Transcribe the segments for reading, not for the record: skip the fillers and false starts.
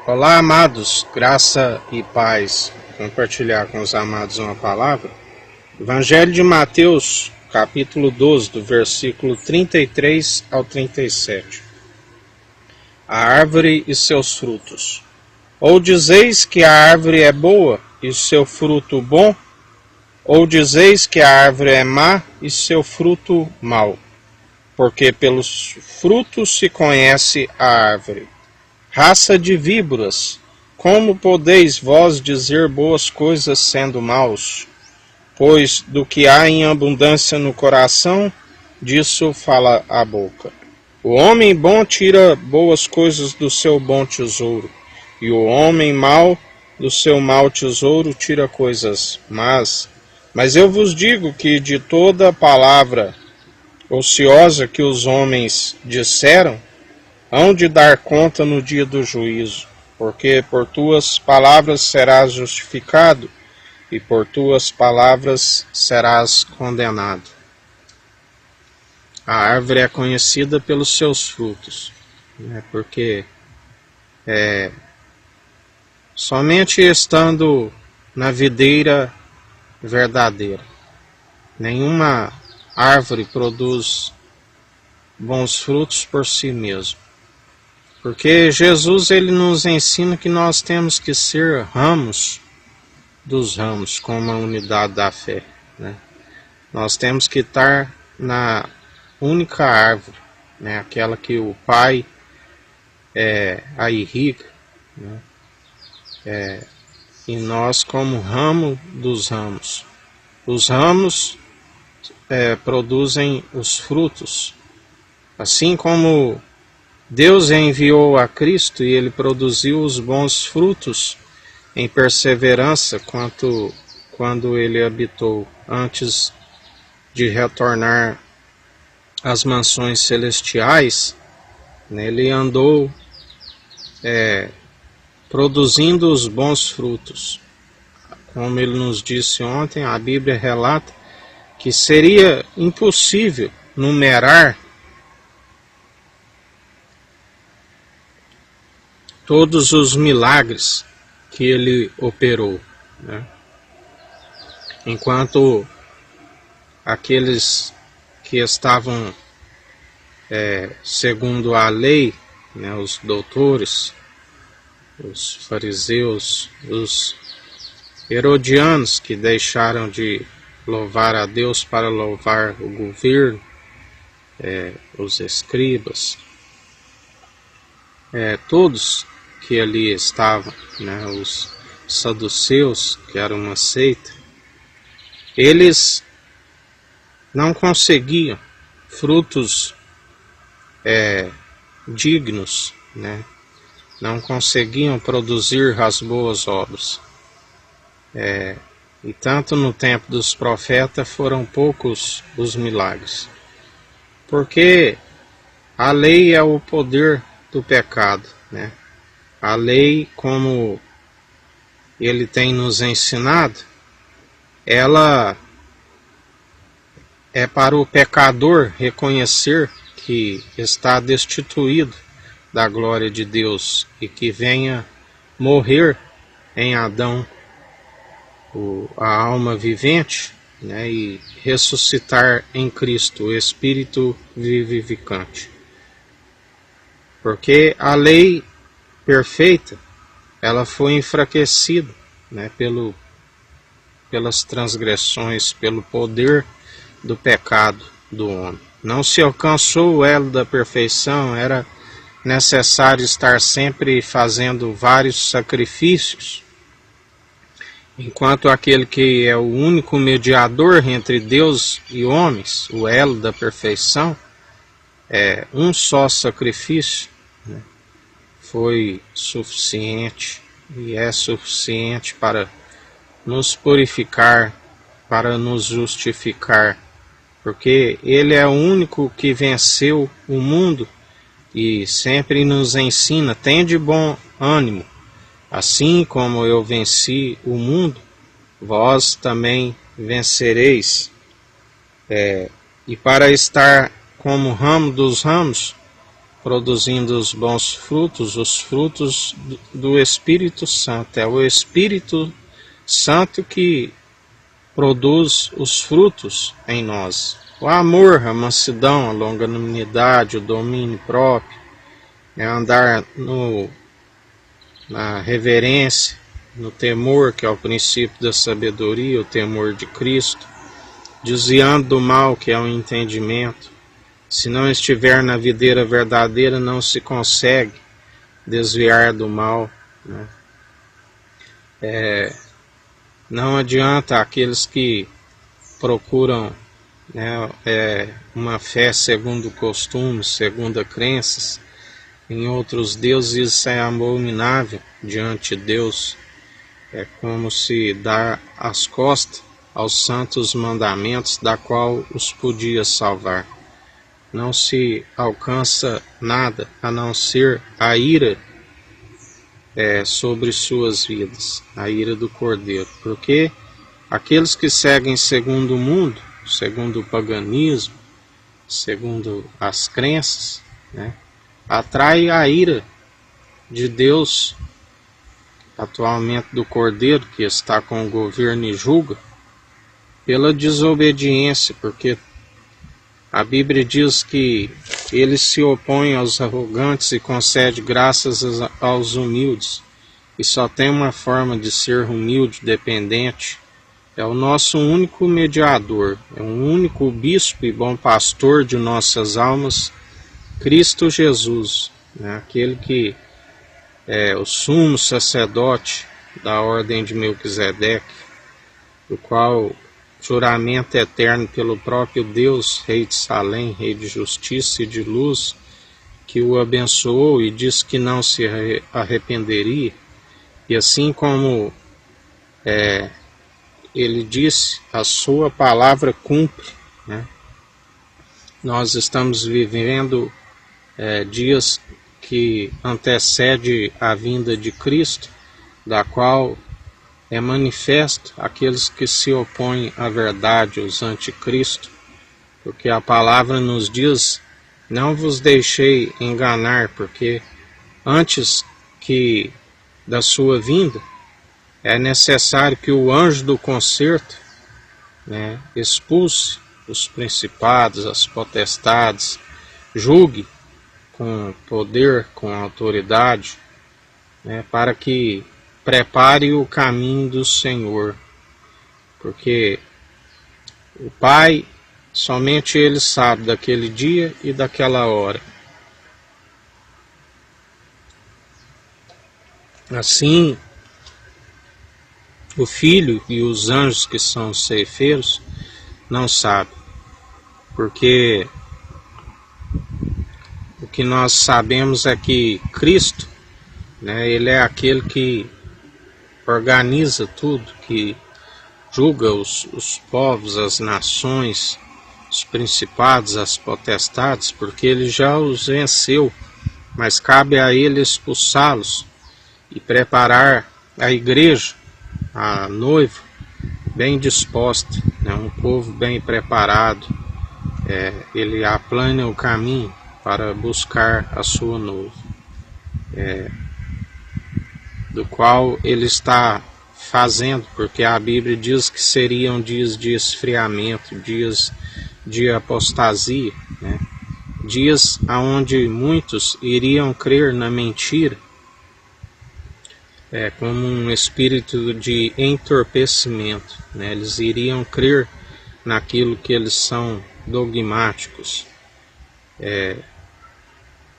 Olá, amados, graça e paz. Compartilhar com os amados uma palavra. Evangelho de Mateus, capítulo 12, do versículo 33 ao 37. A árvore e seus frutos. Ou dizeis que a árvore é boa e seu fruto bom, ou dizeis que a árvore é má e seu fruto mau. Porque pelos frutos se conhece a árvore. Raça de víboras, como podeis vós dizer boas coisas sendo maus? Pois do que há em abundância no coração, disso fala a boca. O homem bom tira boas coisas do seu bom tesouro, e o homem mau do seu mau tesouro tira coisas más. Mas eu vos digo que de toda palavra ociosa que os homens disseram, hão de dar conta no dia do juízo, porque por tuas palavras serás justificado, e por tuas palavras serás condenado. A árvore é conhecida pelos seus frutos, porque somente estando na videira verdadeira, nenhuma árvore produz bons frutos por si mesmo. Porque Jesus ele nos ensina que nós temos que ser ramos dos ramos, como a unidade da fé. Nós temos que estar na única árvore, aquela que o Pai a irriga, e nós como ramo dos ramos. Os ramos produzem os frutos, assim como Deus enviou a Cristo e ele produziu os bons frutos em perseverança quando ele habitou antes de retornar às mansões celestiais. Ele andou produzindo os bons frutos. Como ele nos disse ontem, a Bíblia relata que seria impossível numerar todos os milagres que ele operou, enquanto aqueles que estavam segundo a lei, os doutores, os fariseus, os herodianos que deixaram de louvar a Deus para louvar o governo, os escribas, todos que ali estavam, os saduceus, que era uma seita, eles não conseguiam frutos dignos, não conseguiam produzir as boas obras. E tanto no tempo dos profetas foram poucos os milagres, porque a lei é o poder do pecado, A lei, como ele tem nos ensinado, ela é para o pecador reconhecer que está destituído da glória de Deus e que venha morrer em Adão a alma vivente, e ressuscitar em Cristo o Espírito vivificante. Porque a lei perfeita, ela foi enfraquecida, pelas transgressões, pelo poder do pecado do homem. Não se alcançou o elo da perfeição, era necessário estar sempre fazendo vários sacrifícios, enquanto aquele que é o único mediador entre Deus e homens, o elo da perfeição, é um só sacrifício, foi suficiente e é suficiente para nos purificar, para nos justificar, porque ele é o único que venceu o mundo e sempre nos ensina: tende bom ânimo, assim como eu venci o mundo, vós também vencereis. E para estar como ramo dos ramos, produzindo os bons frutos, os frutos do Espírito Santo. É o Espírito Santo que produz os frutos em nós. O amor, a mansidão, a longanimidade, o domínio próprio, andar na reverência, no temor, que é o princípio da sabedoria, o temor de Cristo, desviando do mal, que é o entendimento. Se não estiver na videira verdadeira, não se consegue desviar do mal, né? Não adianta aqueles que procuram, né, uma fé segundo costumes, segundo crenças em outros deuses. Isso é abominável diante de Deus. É como se dar as costas aos santos mandamentos, da qual os podia salvar. Não se alcança nada a não ser a ira sobre suas vidas, a ira do Cordeiro, porque aqueles que seguem segundo o mundo, segundo o paganismo, segundo as crenças, né, atrai a ira de Deus, atualmente do Cordeiro, que está com o governo e julga, pela desobediência, porque a Bíblia diz que ele se opõe aos arrogantes e concede graças aos humildes. E só tem uma forma de ser humilde, dependente. É o nosso único mediador, é um único bispo e bom pastor de nossas almas, Cristo Jesus, né? Aquele que é o sumo sacerdote da ordem de Melquisedeque, do qual juramento eterno pelo próprio Deus, Rei de Salém, Rei de justiça e de luz, que o abençoou e disse que não se arrependeria. E assim como ele disse, a sua palavra cumpre, né? Nós estamos vivendo dias que antecede a vinda de Cristo, da qual é manifesto aqueles que se opõem à verdade, os anticristo, porque a palavra nos diz: não vos deixei enganar, porque antes que da sua vinda é necessário que o anjo do concerto, né, expulse os principados, as potestades, julgue com poder, com autoridade, né, para que prepare o caminho do Senhor, porque o Pai, somente Ele sabe daquele dia e daquela hora. Assim, o Filho e os anjos que são os ceifeiros não sabem, porque o que nós sabemos é que Cristo, né, Ele é aquele que organiza tudo, que julga os povos, as nações, os principados, as potestades, porque Ele já os venceu, mas cabe a Ele expulsá-los e preparar a igreja, a noiva, bem disposta, né, um povo bem preparado. Ele aplana o caminho para buscar a sua noiva, do qual Ele está fazendo, porque a Bíblia diz que seriam dias de esfriamento, dias de apostasia, né? Dias onde muitos iriam crer na mentira, como um espírito de entorpecimento, né? Eles iriam crer naquilo que eles são dogmáticos,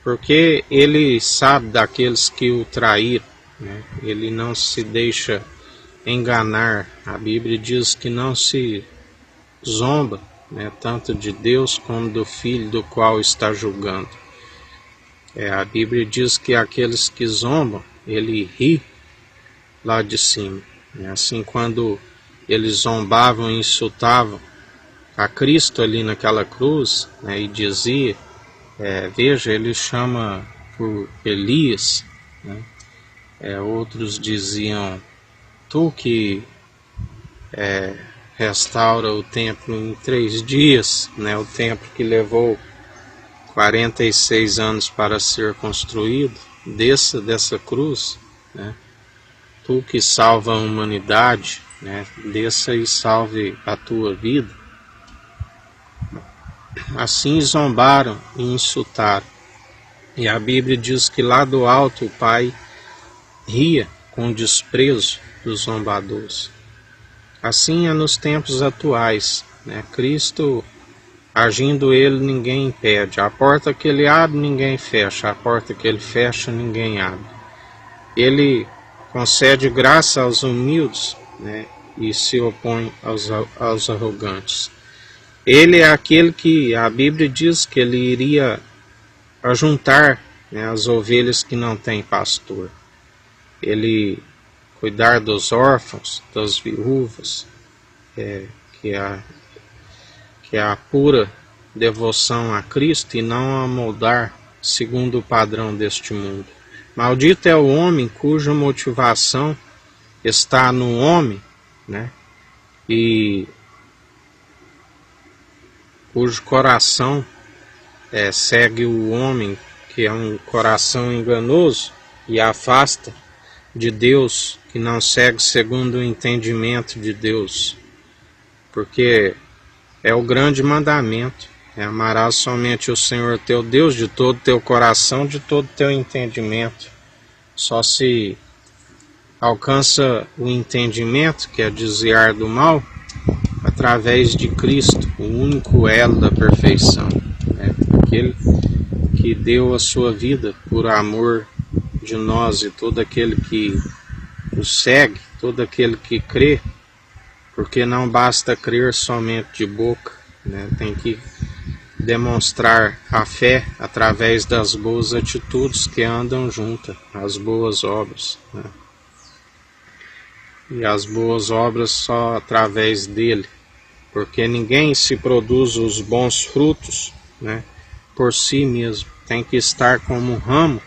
porque Ele sabe daqueles que o traíram, né? Ele não se deixa enganar. A Bíblia diz que não se zomba, né, tanto de Deus como do Filho, do qual está julgando. A Bíblia diz que aqueles que zombam, Ele ri lá de cima. Assim, quando eles zombavam e insultavam a Cristo ali naquela cruz, né, e dizia, veja, Ele chama por Elias, né? Outros diziam: tu que restaura o templo em 3 dias, né, o templo que levou 46 anos para ser construído, desça dessa cruz, né? Tu que salva a humanidade, né? Desça e salve a tua vida. Assim zombaram e insultaram. E a Bíblia diz que lá do alto o Pai ria com desprezo dos zombadores. Assim é nos tempos atuais, né? Cristo, agindo ele, ninguém impede. A porta que ele abre, ninguém fecha. A porta que ele fecha, ninguém abre. Ele concede graça aos humildes, né? E se opõe aos arrogantes. Ele é aquele que a Bíblia diz que ele iria ajuntar, né, as ovelhas que não têm pastor. Ele cuidar dos órfãos, das viúvas, que é a pura devoção a Cristo e não a moldar segundo o padrão deste mundo. Maldito é o homem cuja motivação está no homem, né? E cujo coração segue o homem, que é um coração enganoso e afasta de Deus, que não segue segundo o entendimento de Deus. Porque é o grande mandamento: amarás somente o Senhor teu Deus de todo teu coração, de todo teu entendimento. Só se alcança o entendimento, que é desviar do mal, através de Cristo, o único elo da perfeição, aquele que deu a sua vida por amor de nós, e todo aquele que o segue, todo aquele que crê, porque não basta crer somente de boca, né? Tem que demonstrar a fé através das boas atitudes que andam juntas, as boas obras, né? E as boas obras só através dele, porque ninguém se produz os bons frutos, né, por si mesmo. Tem que estar como um ramo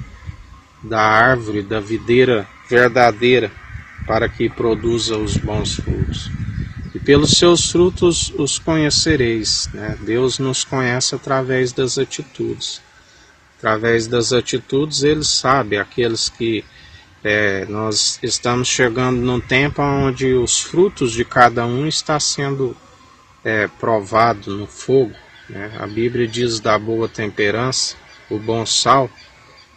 da árvore, da videira verdadeira, para que produza os bons frutos. E pelos seus frutos os conhecereis, né? Deus nos conhece através das atitudes. Através das atitudes ele sabe aqueles que nós estamos chegando num tempo onde os frutos de cada um está sendo provado no fogo, né? A Bíblia diz da boa temperança, o bom sal,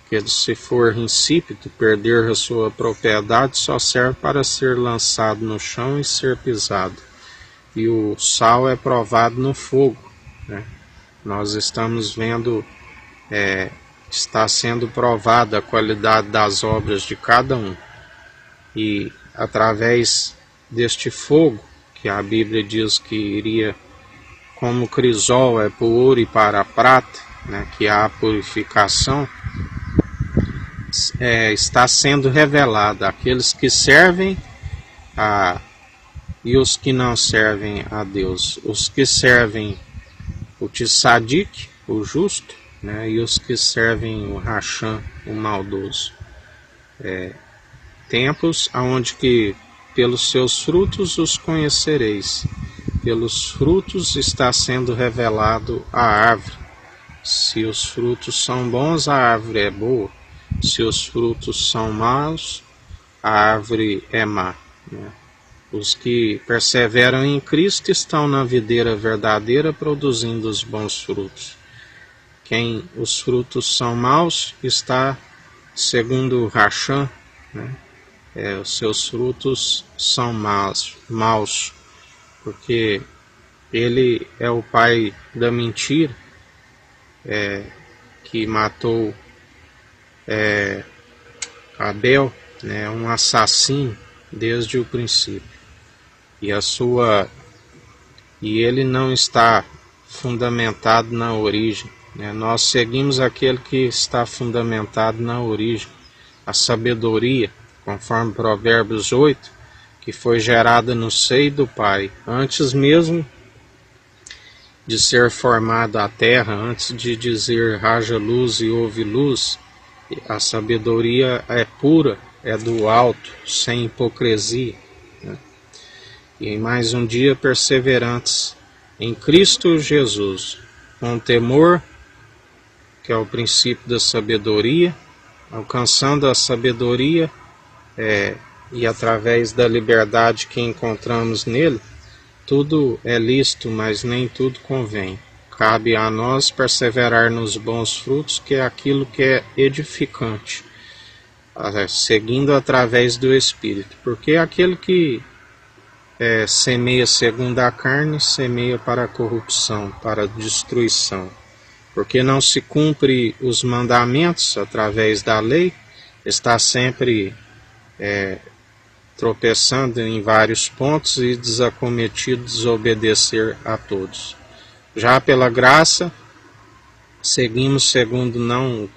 que se for insípido, perder a sua propriedade, só serve para ser lançado no chão e ser pisado. E o sal é provado no fogo, né? Nós estamos vendo, está sendo provada a qualidade das obras de cada um. E através deste fogo, que a Bíblia diz que iria, como o crisol é para o ouro e para a prata, né, que há a purificação, está sendo revelada aqueles que servem e os que não servem a Deus. Os que servem o Tzadik, o justo, né, e os que servem o Racham, o maldoso. Tempos onde que pelos seus frutos os conhecereis. Pelos frutos está sendo revelado a árvore. Se os frutos são bons, a árvore é boa. Se os frutos são maus, a árvore é má, né? Os que perseveram em Cristo estão na videira verdadeira, produzindo os bons frutos. Quem os frutos são maus está segundo o Racham, né? Os seus frutos são maus, porque ele é o pai da mentira, que matou Abel, né, um assassino desde o princípio. E ele não está fundamentado na origem, né? Nós seguimos aquele que está fundamentado na origem, a sabedoria, conforme Provérbios 8, que foi gerada no seio do Pai, antes mesmo de ser formada a terra, antes de dizer haja luz e houve luz. A sabedoria é pura, é do alto, sem hipocrisia, né? E em mais um dia perseverantes em Cristo Jesus, com temor que é o princípio da sabedoria. Alcançando a sabedoria e através da liberdade que encontramos nele, tudo é lícito, mas nem tudo convém. Cabe a nós perseverar nos bons frutos, que é aquilo que é edificante, seguindo através do Espírito. Porque aquele que semeia segundo a carne, semeia para a corrupção, para a destruição. Porque não se cumpre os mandamentos através da lei, está sempre tropeçando em vários pontos e desacometido de desobedecer a todos. Já pela graça, seguimos segundo não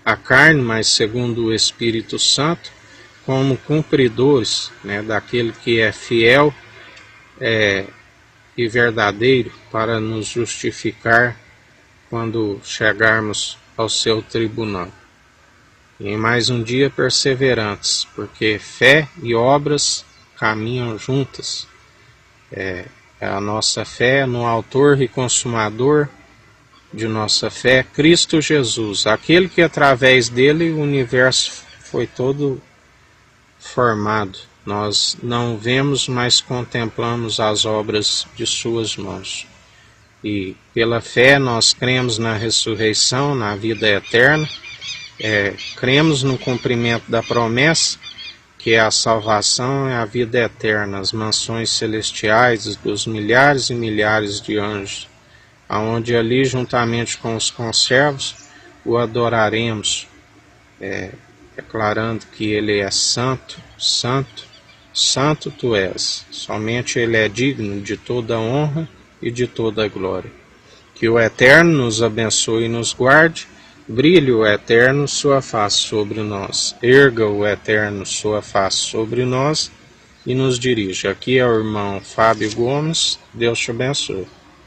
a carne, mas segundo o Espírito Santo, como cumpridores, daquele que é fiel e verdadeiro para nos justificar quando chegarmos ao seu tribunal. E em mais um dia perseverantes, porque fé e obras caminham juntas. A nossa fé no autor e consumador de nossa fé, Cristo Jesus, aquele que através dele o universo foi todo formado. Nós não vemos, mas contemplamos as obras de suas mãos. E pela fé nós cremos na ressurreição, na vida eterna, cremos no cumprimento da promessa, que é a salvação e a vida eterna, as mansões celestiais dos milhares e milhares de anjos, aonde ali, juntamente com os conservos, o adoraremos, declarando que ele é santo, santo, santo tu és. Somente ele é digno de toda honra e de toda glória. Que o Eterno nos abençoe e nos guarde, brilhe o Eterno sua face sobre nós, erga o Eterno sua face sobre nós e nos dirija. Aqui é o irmão Fábio Gomes, Deus te abençoe.